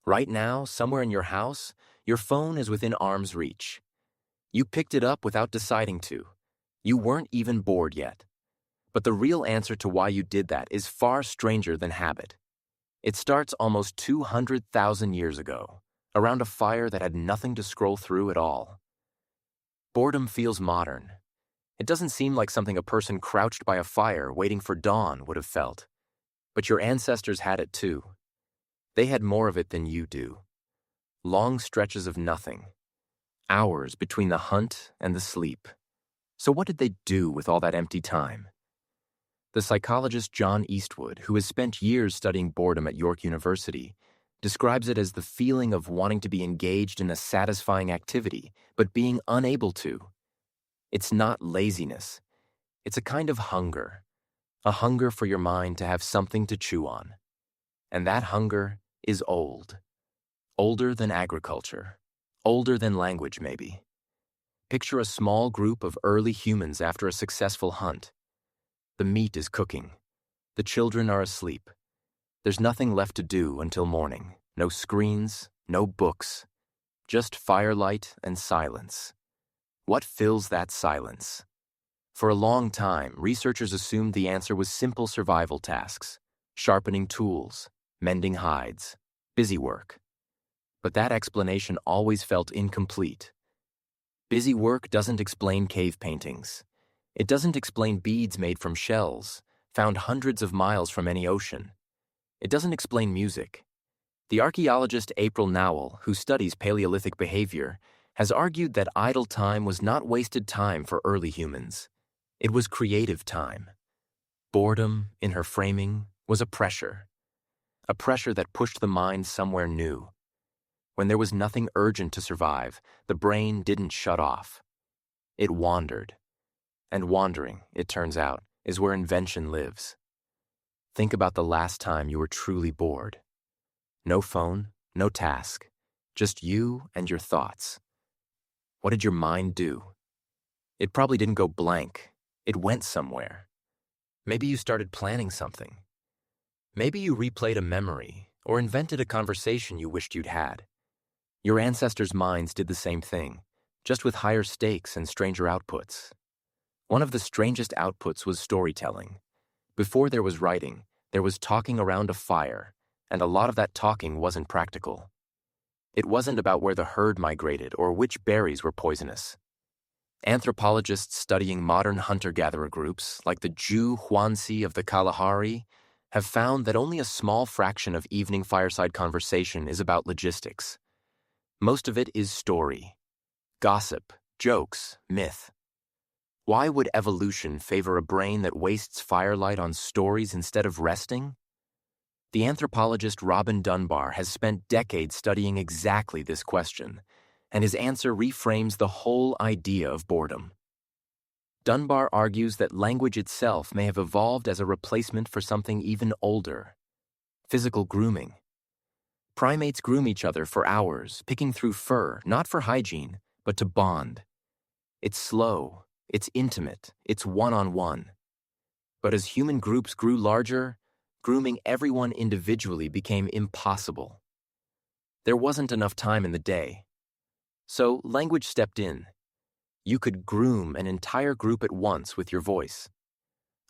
Right now, somewhere in your house, your phone is within arm's reach. You picked it up without deciding to. You weren't even bored yet. But the real answer to why you did that is far stranger than habit. It starts almost 200,000 years ago, around a fire that had nothing to scroll through at all. Boredom feels modern. It doesn't seem like something a person crouched by a fire waiting for dawn would have felt. But your ancestors had it too. They had more of it than you do. Long stretches of nothing. Hours between the hunt and the sleep. So what did they do with all that empty time? The psychologist John Eastwood, who has spent years studying boredom at York University, describes it as the feeling of wanting to be engaged in a satisfying activity, but being unable to. It's not laziness. It's a kind of hunger. A hunger for your mind to have something to chew on. And that hunger is old. Older than agriculture. Older than language, maybe. Picture a small group of early humans after a successful hunt. The meat is cooking. The children are asleep. There's nothing left to do until morning. No screens, no books. Just firelight and silence. What fills that silence? For a long time, researchers assumed the answer was simple survival tasks. Sharpening tools, mending hides, busy work. But that explanation always felt incomplete. Busy work doesn't explain cave paintings. It doesn't explain beads made from shells, found hundreds of miles from any ocean. It doesn't explain music. The archaeologist April Nowell, who studies Paleolithic behavior, has argued that idle time was not wasted time for early humans. It was creative time. Boredom, in her framing, was a pressure that pushed the mind somewhere new. When there was nothing urgent to survive, the brain didn't shut off. It wandered. And wandering, it turns out, is where invention lives. Think about the last time you were truly bored. No phone, no task, just you and your thoughts. What did your mind do? It probably didn't go blank. It went somewhere. Maybe you started planning something. Maybe you replayed a memory or invented a conversation you wished you'd had. Your ancestors' minds did the same thing, just with higher stakes and stranger outputs. One of the strangest outputs was storytelling. Before there was writing, there was talking around a fire, and a lot of that talking wasn't practical. It wasn't about where the herd migrated or which berries were poisonous. Anthropologists studying modern hunter-gatherer groups, like the Jew Huansi of the Kalahari, have found that only a small fraction of evening fireside conversation is about logistics. Most of it is story, gossip, jokes, myth. Why would evolution favor a brain that wastes firelight on stories instead of resting? The anthropologist Robin Dunbar has spent decades studying exactly this question, and his answer reframes the whole idea of boredom. Dunbar argues that language itself may have evolved as a replacement for something even older: physical grooming. Primates groom each other for hours, picking through fur, not for hygiene, but to bond. It's slow. It's intimate, it's one-on-one. But as human groups grew larger, grooming everyone individually became impossible. There wasn't enough time in the day. So language stepped in. You could groom an entire group at once with your voice.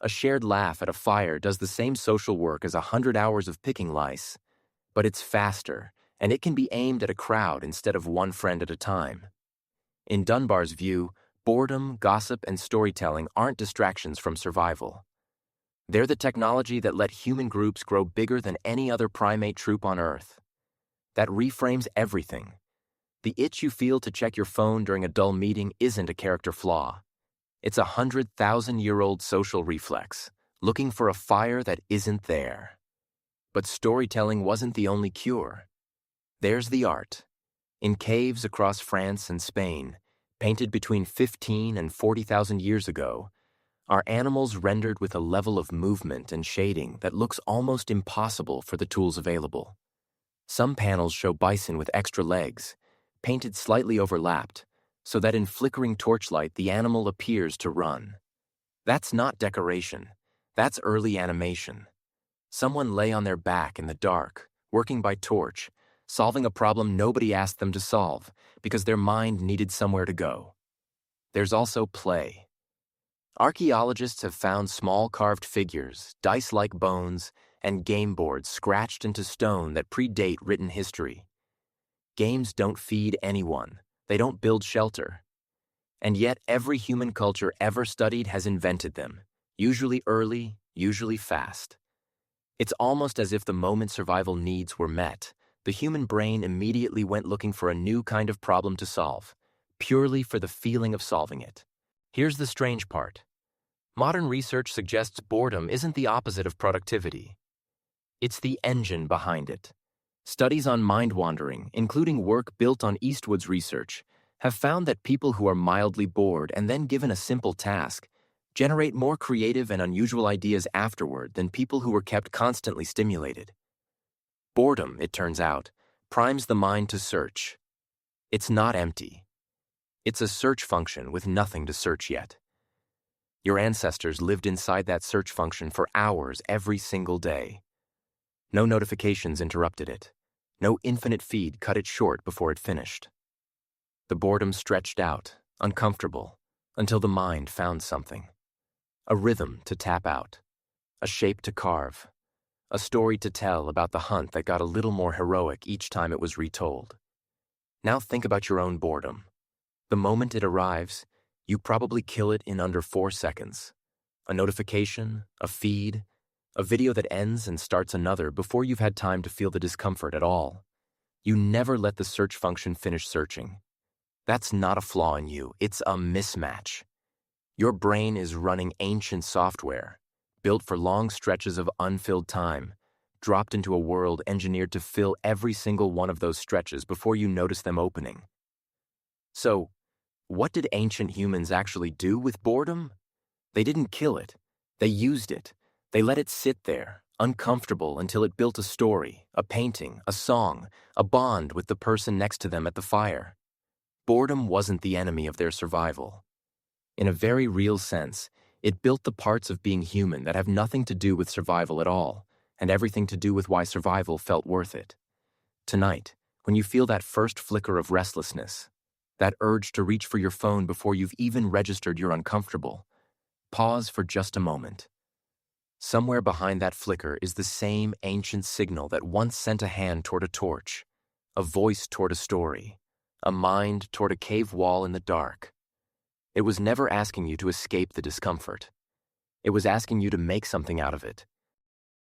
A shared laugh at a fire does the same social work as 100 hours of picking lice, but it's faster, and it can be aimed at a crowd instead of one friend at a time. In Dunbar's view, boredom, gossip, and storytelling aren't distractions from survival. They're the technology that let human groups grow bigger than any other primate troop on Earth. That reframes everything. The itch you feel to check your phone during a dull meeting isn't a character flaw. It's a 100,000-year-old social reflex, looking for a fire that isn't there. But storytelling wasn't the only cure. There's the art. In caves across France and Spain, painted between 15 and 40,000 years ago, are animals rendered with a level of movement and shading that looks almost impossible for the tools available. Some panels show bison with extra legs, painted slightly overlapped, so that in flickering torchlight the animal appears to run. That's not decoration. That's early animation. Someone lay on their back in the dark, working by torch, solving a problem nobody asked them to solve because their mind needed somewhere to go. There's also play. Archaeologists have found small carved figures, dice-like bones, and game boards scratched into stone that predate written history. Games don't feed anyone. They don't build shelter. And yet every human culture ever studied has invented them, usually early, usually fast. It's almost as if the moment survival needs were met, the human brain immediately went looking for a new kind of problem to solve, purely for the feeling of solving it. Here's the strange part. Modern research suggests boredom isn't the opposite of productivity. It's the engine behind it. Studies on mind wandering, including work built on Eastwood's research, have found that people who are mildly bored and then given a simple task generate more creative and unusual ideas afterward than people who were kept constantly stimulated. Boredom, it turns out, primes the mind to search. It's not empty. It's a search function with nothing to search yet. Your ancestors lived inside that search function for hours every single day. No notifications interrupted it. No infinite feed cut it short before it finished. The boredom stretched out, uncomfortable, until the mind found something. A rhythm to tap out, a shape to carve, a story to tell about the hunt that got a little more heroic each time it was retold. Now think about your own boredom. The moment it arrives, you probably kill it in under 4 seconds. A notification, a feed, a video that ends and starts another before you've had time to feel the discomfort at all. You never let the search function finish searching. That's not a flaw in you, it's a mismatch. Your brain is running ancient software, built for long stretches of unfilled time, dropped into a world engineered to fill every single one of those stretches before you notice them opening. So, what did ancient humans actually do with boredom? They didn't kill it. They used it. They let it sit there, uncomfortable, until it built a story, a painting, a song, a bond with the person next to them at the fire. Boredom wasn't the enemy of their survival. In a very real sense, it built the parts of being human that have nothing to do with survival at all, and everything to do with why survival felt worth it. Tonight, when you feel that first flicker of restlessness, that urge to reach for your phone before you've even registered you're uncomfortable, pause for just a moment. Somewhere behind that flicker is the same ancient signal that once sent a hand toward a torch, a voice toward a story, a mind toward a cave wall in the dark. It was never asking you to escape the discomfort. It was asking you to make something out of it,